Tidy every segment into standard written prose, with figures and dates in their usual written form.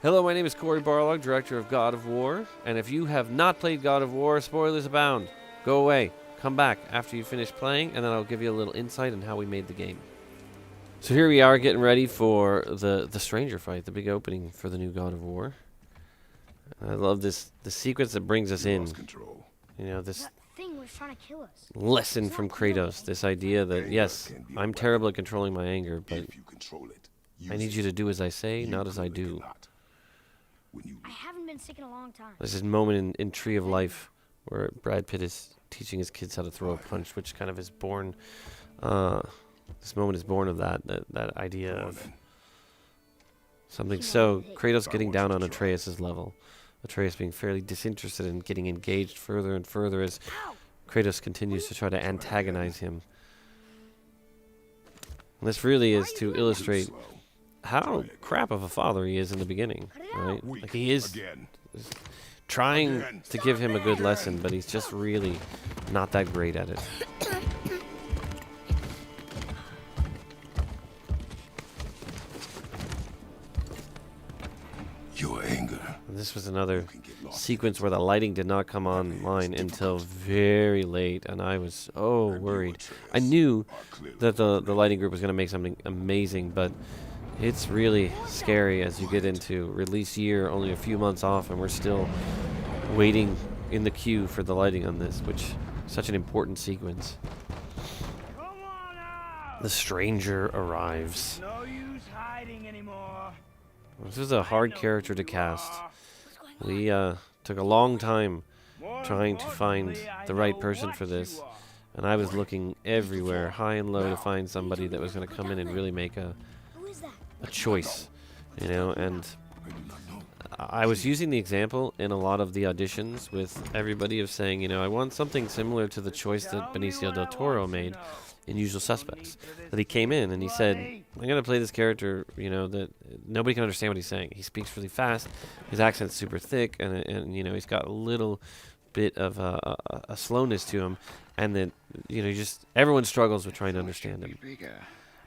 Hello, my name is Corey Barlog, director of God of War, and if you have not played God of War, spoilers abound. Go away. Come back after you finish playing, and then I'll give you a little insight on how we made the game. So here we are getting ready for the stranger fight, the big opening for the new God of War. I love the sequence that brings us in. You know, this thing was trying to kill us. lesson from Kratos, this idea that, yes, I'm terrible at controlling my anger, but I need you to do as I say, not as I do. I haven't been sick in a long time. There's this moment in Tree of Life where Brad Pitt is teaching his kids how to throw a punch, which kind of is born, this moment is born of that idea of something. So Kratos getting down on Atreus' level, Atreus being fairly disinterested in getting engaged further and further as Kratos continues to try to antagonize him. And this really is to illustrate how crap of a father he is in the beginning, right? Like, he is trying to give him a good lesson, but he's just really not that great at it. Your anger. And this was another sequence where the lighting did not come online until very late, and I was so worried. I knew that the lighting group was going to make something amazing, but it's really scary as you get into release year, only a few months off, and we're still waiting in the queue for the lighting on this, which is such an important sequence. The stranger arrives. No use hiding anymore. This is a hard character to cast. We took a long time trying to find the right person for this, and I was looking everywhere, high and low, to find somebody that was going to come in and really make a choice, you know. And I was using the example in a lot of the auditions with everybody of saying, you know, I want something similar to the choice that Benicio del Toro made in Usual Suspects. That he came in and he said, I'm going to play this character, you know, that nobody can understand what he's saying. He speaks really fast, his accent's super thick, and you know, he's got a little bit of a slowness to him, and then, you know, just everyone struggles with trying to understand him.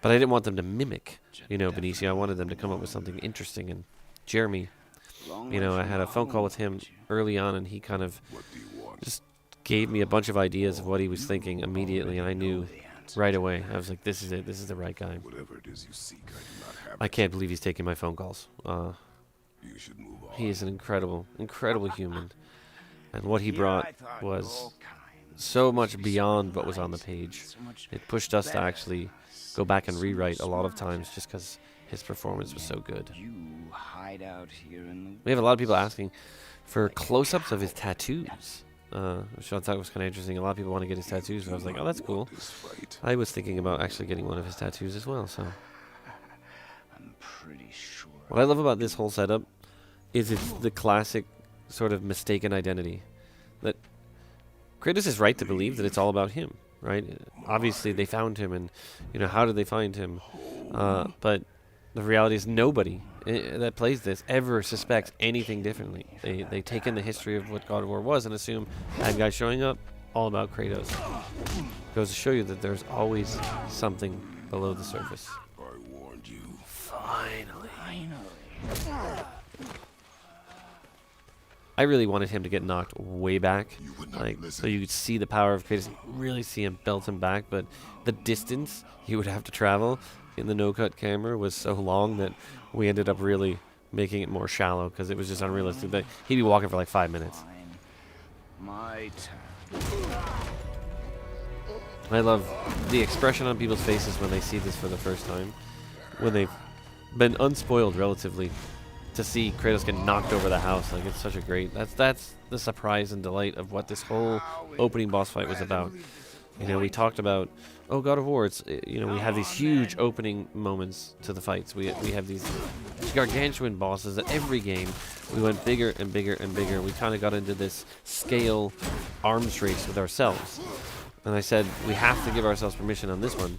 But I didn't want them to mimic, you know, Benicio. I wanted them to come up with something interesting. And Jeremy, you know, I had a phone call with him early on, and he kind of just gave me a bunch of ideas of what he was thinking immediately, and I knew right away. I was like, this is it. This is the right guy. I can't believe he's taking my phone calls. He is an incredible, incredible human. And what he brought was so much beyond what was on the page. It pushed us to actually go back and rewrite a lot of times just because his performance was so good. We have a lot of people asking for close-ups of his tattoos, which I thought was kind of interesting. A lot of people want to get his tattoos, and I was like, oh, that's cool. I was thinking about actually getting one of his tattoos as well. So what I love about this whole setup is it's the classic sort of mistaken identity. That Kratos is right to believe that it's all about him. Right? Obviously, they found him, and, you know, how did they find him? But the reality is nobody that plays this ever suspects anything differently. They take in the history of what God of War was and assume bad guys showing up, all about Kratos. Goes to show you that there's always something below the surface. I warned you. Finally. I really wanted him to get knocked way back, like, so you could see the power of Kratos, really see him belt him back, but the distance he would have to travel in the no-cut camera was so long that we ended up really making it more shallow, because it was just unrealistic. That he'd be walking for like 5 minutes. My turn. I love the expression on people's faces when they see this for the first time, when they've been unspoiled relatively, to see Kratos get knocked over the house. Like, it's such a great, that's the surprise and delight of what this whole opening boss fight was about. You know, we talked about, oh, God of War, it's, you know, we have these huge opening moments to the fights. We have these gargantuan bosses at every game. We went bigger and bigger and bigger. We kind of got into this scale arms race with ourselves. And I said, we have to give ourselves permission on this one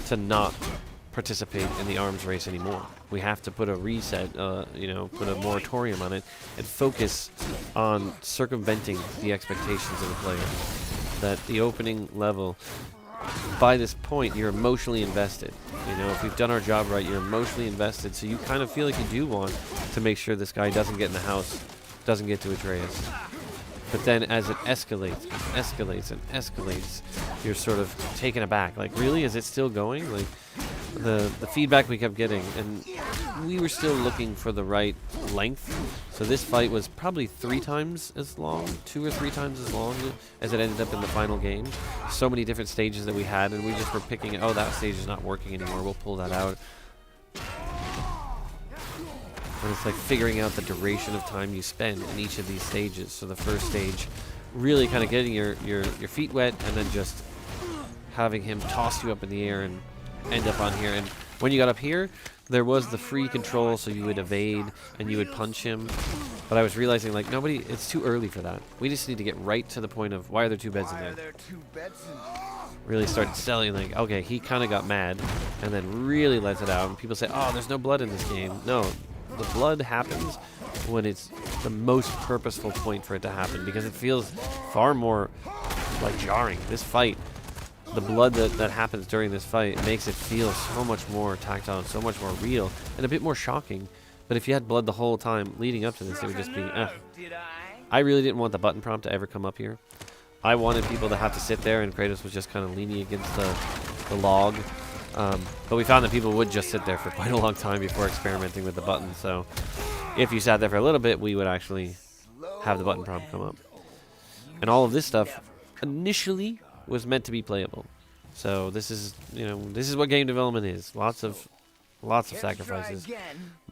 to not participate in the arms race anymore. We have to put a reset, you know, put a moratorium on it, and focus on circumventing the expectations of the player. That the opening level by this point, you're emotionally invested. You know, if we've done our job right, you're emotionally invested, so you kind of feel like you do want to make sure this guy doesn't get in the house, doesn't get to Atreus. But then as it escalates, and escalates, you're sort of taken aback. Like, really? Is it still going? Like, the feedback we kept getting, and we were still looking for the right length. So this fight was probably 3 times as long, 2 or 3 times as long as it ended up in the final game. So many different stages that we had, and we just were picking, oh, that stage is not working anymore, we'll pull that out. And it's like figuring out the duration of time you spend in each of these stages. So the first stage, really kind of getting your feet wet, and then just having him toss you up in the air and end up on here. And when you got up here, there was the free control, so you would evade and you would punch him. But I was realizing, like, it's too early for that. We just need to get right to the point of, why are there 2 beds in there? Really started selling, like, okay, he kind of got mad, and then really lets it out. And people say, oh, there's no blood in this game. No, the blood happens when it's the most purposeful point for it to happen, because it feels far more, like, jarring. This fight, the blood that happens during this fight makes it feel so much more tactile, so much more real, and a bit more shocking. But if you had blood the whole time leading up to this, it would just be, I really didn't want the button prompt to ever come up here. I wanted people to have to sit there, and Kratos was just kind of leaning against the log. But we found that people would just sit there for quite a long time before experimenting with the button. So if you sat there for a little bit, we would actually have the button prompt come up. And all of this stuff initially was meant to be playable. So this is, this is what game development is. Lots of sacrifices.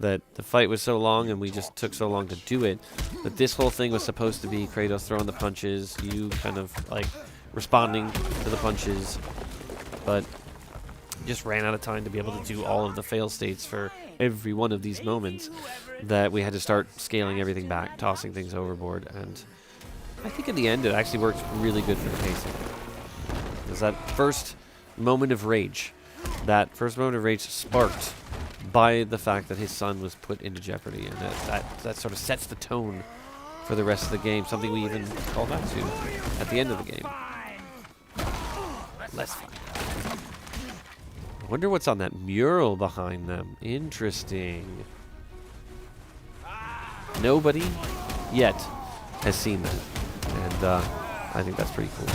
That the fight was so long and we just took so long to do it, that this whole thing was supposed to be Kratos throwing the punches, you kind of like responding to the punches, but just ran out of time to be able to do all of the fail states for every one of these moments, that we had to start scaling everything back, tossing things overboard. And I think in the end it actually worked really good for the pacing. Because that first moment of rage sparked by the fact that his son was put into jeopardy, and that sort of sets the tone for the rest of the game, something we even call back to at the end of the game. Let's find out. I wonder what's on that mural behind them. Interesting. Nobody yet has seen that, and I think that's pretty cool.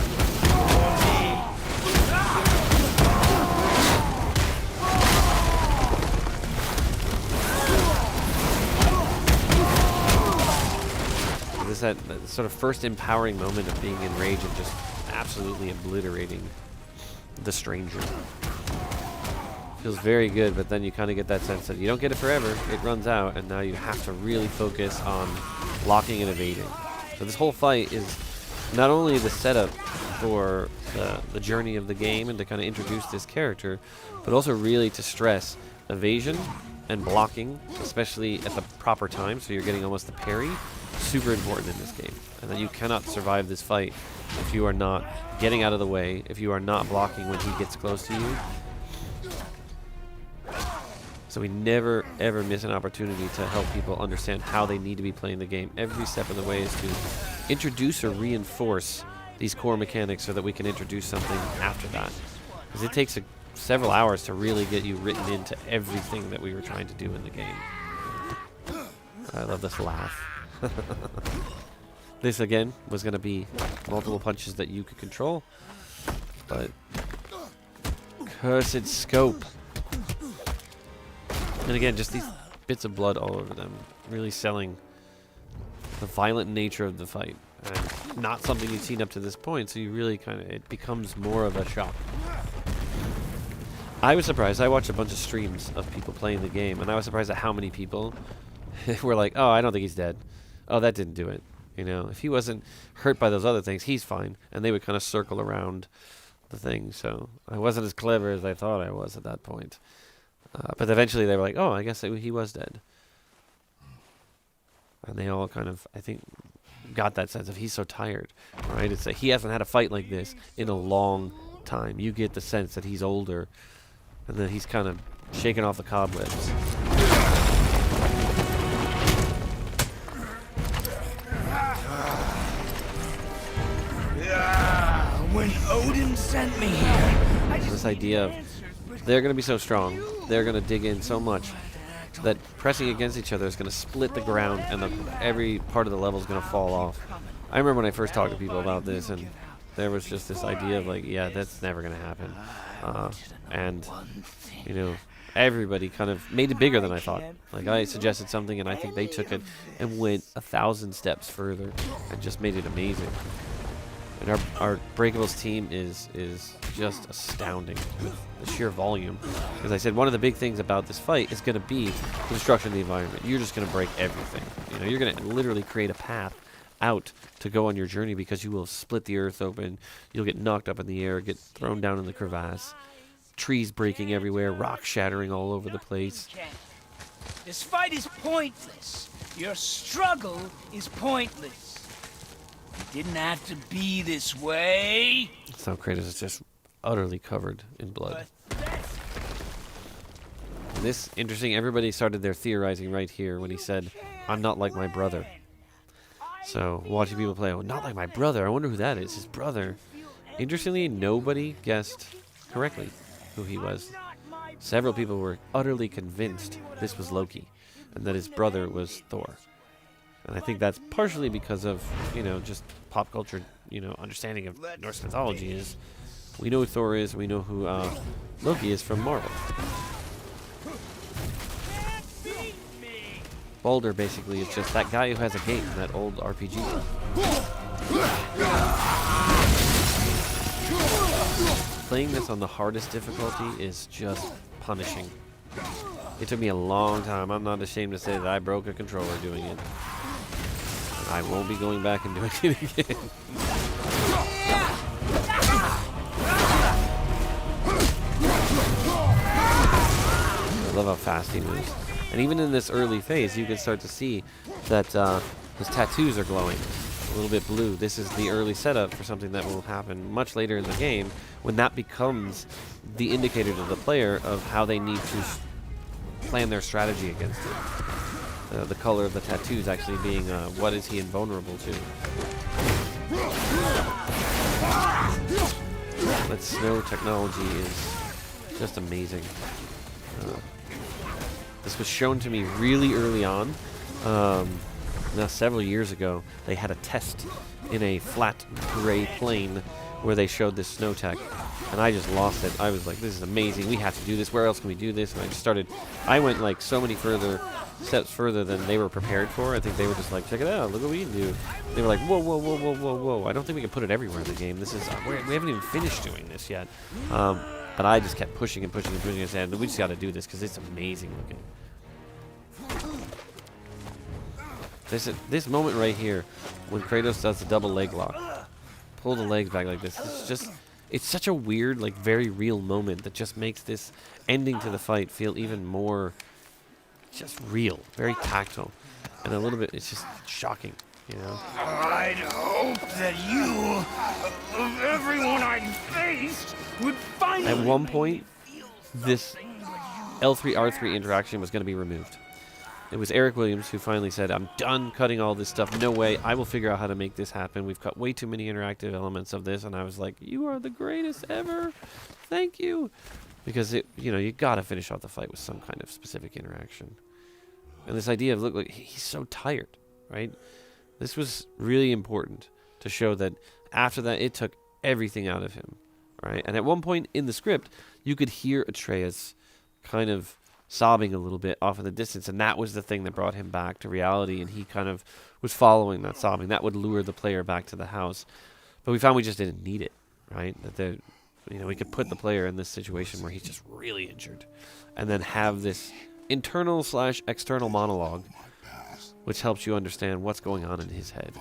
This that sort of first empowering moment of being in rage and just absolutely obliterating the stranger. Feels very good, but then you kind of get that sense that you don't get it forever. It runs out, and now you have to really focus on blocking and evading. So this whole fight is not only the setup for the journey of the game and to kind of introduce this character, but also really to stress evasion and blocking, especially at the proper time, so you're getting almost the parry. Super important in this game, and that you cannot survive this fight if you are not getting out of the way, if you are not blocking when he gets close to you. So we never ever miss an opportunity to help people understand how they need to be playing the game. Every step of the way is to introduce or reinforce these core mechanics so that we can introduce something after that. Because it takes several hours to really get you written into everything that we were trying to do in the game. I love this laugh. This again was going to be multiple punches that you could control, but cursed scope. And again, just these bits of blood all over them, really selling the violent nature of the fight, and not something you've seen up to this point, so you really it becomes more of a shock. I was surprised. I watched a bunch of streams of people playing the game, and I was surprised at how many people were like, oh, I don't think he's dead. Oh, that didn't do it. If he wasn't hurt by those other things, he's fine. And they would kind of circle around the thing. So I wasn't as clever as I thought I was at that point. But eventually they were like, oh, I guess he was dead. And they all kind of, I think, got that sense of he's so tired, right? It's like he hasn't had a fight like this in a long time. You get the sense that he's older, and then he's kind of shaking off the cobwebs. When Odin sent me here, I just This idea of they're going to be so strong, they're going to dig in so much that pressing against each other is going to split the ground, and every part of the level is going to fall off. I remember when I first talked to people about this, and there was just this idea of like, yeah, that's never going to happen. And, you know, everybody kind of made it bigger than I thought. Like, I suggested something, and I think they took it and went 1,000 steps further and just made it amazing. And our Breakables team is just astounding with the sheer volume. As I said, one of the big things about this fight is going to be the destruction of the environment. You're just going to break everything. You know, you're going to literally create a path out to go on your journey because you will split the earth open. You'll get knocked up in the air, get thrown down in the crevasse. Trees breaking everywhere, rocks shattering all over the place. This fight is pointless. Your struggle is pointless. It didn't have to be this way. So KRATOS is just utterly covered in blood. And this, interesting, everybody started their theorizing right here when he said, I'm not like my brother. So, watching people play, oh, not like my brother, I wonder who that is, his brother. Interestingly, nobody guessed correctly who he was. Several people were utterly convinced this was Loki, and that his brother was Thor. And I think that's partially because of, you know, just pop culture, you know, understanding of Norse mythology is, we know who Thor is, we know who Loki is from Marvel. Baldur basically is just that guy who has a gate in that old RPG. Playing this on the hardest difficulty is just punishing. It took me a long time. I'm not ashamed to say that I broke a controller doing it. And I won't be going back and doing it again. I love how fast he moves. And even in this early phase, you can start to see that his tattoos are glowing. A little bit blue. This is the early setup for something that will happen much later in the game, when that becomes the indicator to the player of how they need to plan their strategy against it. The color of the tattoos actually being what is he invulnerable to. That snow technology is just amazing. This was shown to me really early on. Now, several years ago, they had a test in a flat gray plain where they showed this snow tech, and I just lost it. I was like, this is amazing. We have to do this. Where else can we do this? And I just started. I went like so many steps further than they were prepared for. I think they were just like, check it out. Look what we can do. They were like, whoa, whoa, whoa, whoa, whoa, whoa. I don't think we can put it everywhere in the game. This is we haven't even finished doing this yet. But I just kept pushing and pushing and pushing and saying, we just got to do this because it's amazing looking. This moment right here, when KRATOS does the double leg lock, pull the legs back like this, it's such a weird, like very real moment that just makes this ending to the fight feel even more just real, very tactile, and a little bit, it's just shocking, you know? I'd hope that you, of everyone I've faced, would finally. At one point, this L3-R3 interaction was going to be removed. It was Eric Williams who finally said, I'm done cutting all this stuff. No way. I will figure out how to make this happen. We've cut way too many interactive elements of this. And I was like, you are the greatest ever. Thank you. Because, you got to finish off the fight with some kind of specific interaction. And this idea of, look, he's so tired, right? This was really important to show that after that, it took everything out of him, right? And at one point in the script, you could hear Atreus kind of sobbing a little bit off in the distance, and that was the thing that brought him back to reality, and he kind of was following that sobbing. That would lure the player back to the house. But we found we just didn't need it, right? That we could put the player in this situation where he's just really injured, and then have this internal/external monologue, which helps you understand what's going on in his head.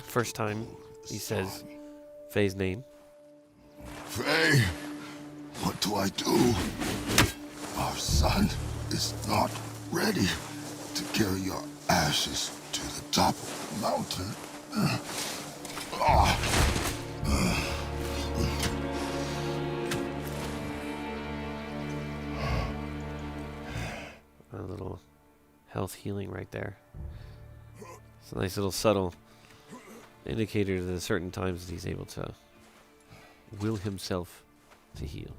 First time he says Faye's name. Faye, what do I do? Our son is not ready to carry your ashes to the top of the mountain. A little health healing right there. It's a nice little subtle indicator that at certain times he's able to will himself to heal.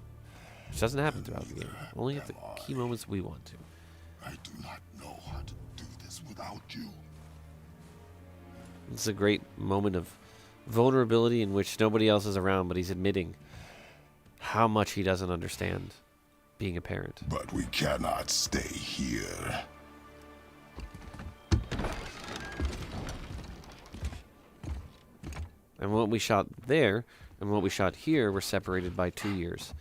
Which doesn't happen throughout the game. Only at the key moments we want to. I do not know how to do this without you. It's a great moment of vulnerability in which nobody else is around, but he's admitting how much he doesn't understand being a parent. But we cannot stay here. And what we shot there and what we shot here were separated by 2 years.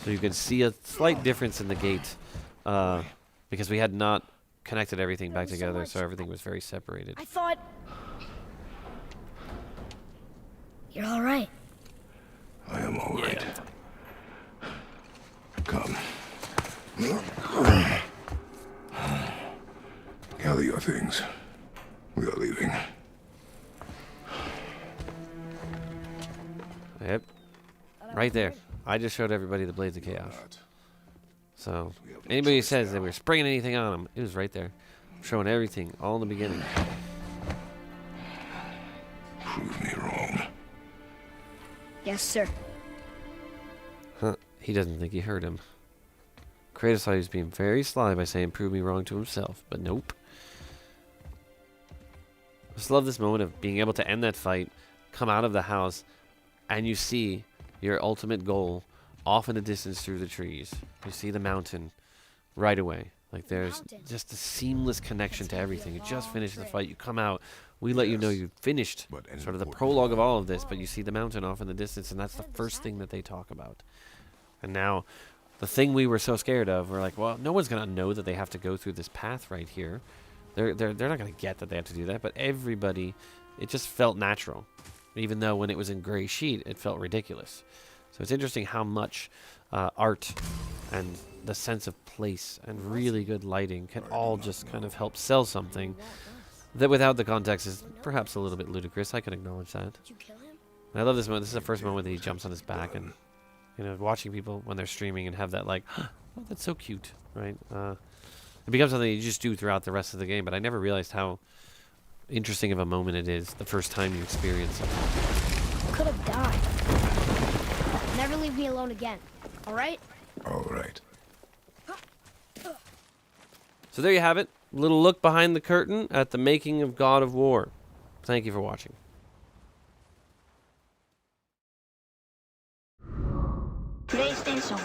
So you can see a slight difference in the gate because we had not connected everything back together, so everything was very separated. I thought... You're all right. I am all right. Come. Gather your things. We are leaving. Yep. Right there. I just showed everybody the Blades of Chaos. So, anybody who says that we're spraying anything on them, it was right there. Showing everything, all in the beginning. Prove me wrong. Yes, sir. Huh. He doesn't think he heard him. Kratos thought he was being very sly by saying prove me wrong to himself, but nope. I just love this moment of being able to end that fight, come out of the house, and you see your ultimate goal off in the distance through the trees. You see the mountain right away. Like there's just a seamless connection to everything. You just finished the fight, you come out, we let you know you finished sort of the prologue of all of this, but you see the mountain off in the distance, and that's the first thing that they talk about. And now, the thing we were so scared of, we're like, well, no one's going to know that they have to go through this path right here. They're not going to get that they have to do that, but everybody, it just felt natural. Even though when it was in gray sheet, it felt ridiculous. So it's interesting how much art and the sense of place and really good lighting can all just kind of help sell something that without the context is perhaps a little bit ludicrous. I can acknowledge that. Did you kill him? And I love this moment. This is the first moment that he jumps on his back and, you know, watching people when they're streaming and have that like, oh, that's so cute, right? It becomes something you just do throughout the rest of the game, but I never realized how interesting of a moment it is the first time you experience it. Could have died. Never leave me alone again. All right? All right. So there you have it. A little look behind the curtain at the making of God of War. Thank you for watching. PlayStation